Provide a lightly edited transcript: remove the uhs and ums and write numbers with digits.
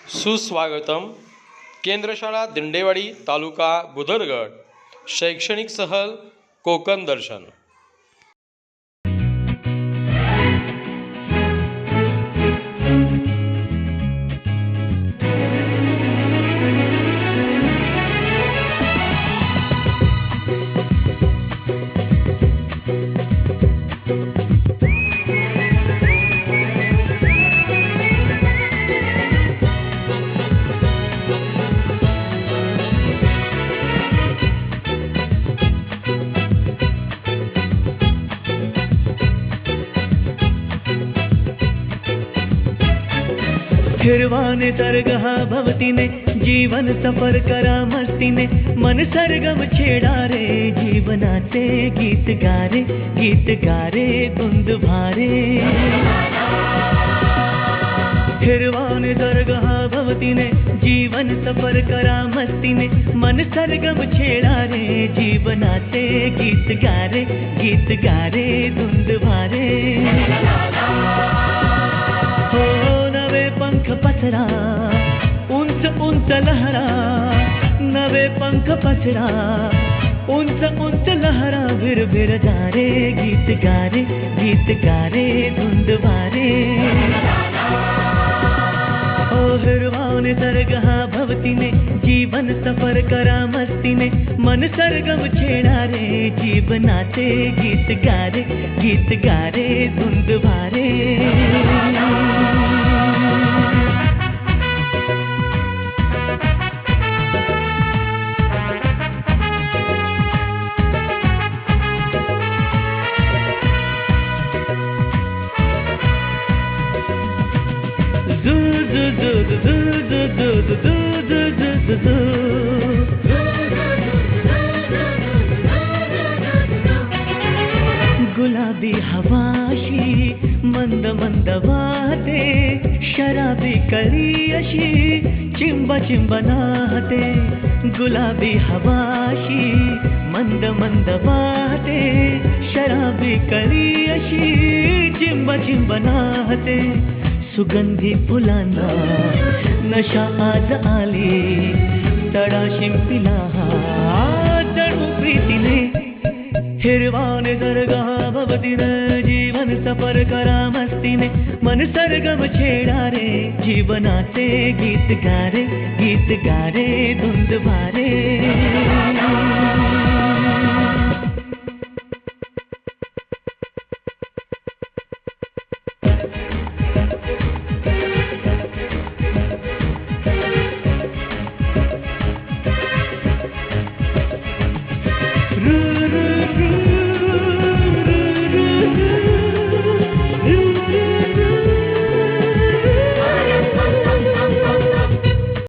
सुस्वागतम. केंद्रशाळा दिंडेवाडी तालुका बुधरगड शैक्षणिक सहल कोकण दर्शन. फिरवाने सरगहा भवतीने जीवन सफर करा मस्तीने मन सरगम छेडा रे जीवनाचे गीत गारे धुंद भारे. फिरवाने सरगहा भवतीने जीवन सफर करा मस्तीने मन सरगम छेडा रे जीवनाचे गीत गारे धुंद भारे. हो नवे पंख पसरा उंच उंच लहरा, नवे पंख पसरा उंच उंच लहरा, भिर भिर जा रे गीत गारे धुंद भारे. ओ हिरवाने सरगहा भवतीने जीवन सफर करा मस्तीने मन सरगम छेडा रे जीवनाचे गीत गारे धुंद भारे. गुलाबी हवाशी मंद मंद वाहते, शराबी कळी अशी चिंब चिंब नाहते. गुलाबी हवाशी मंद मंद वाहते, शराबी कळी अशी चिंब चिंब नाहते. सुगंधी फुलांना नशा आज आली, तडा शिंपिला जणू प्रीतीने. हिरवाने सरगहा भवतीने जीवन सफर करा मस्तीने मन सरगम छेडा रे जीवनाचे गीत गारे धुंद भारे.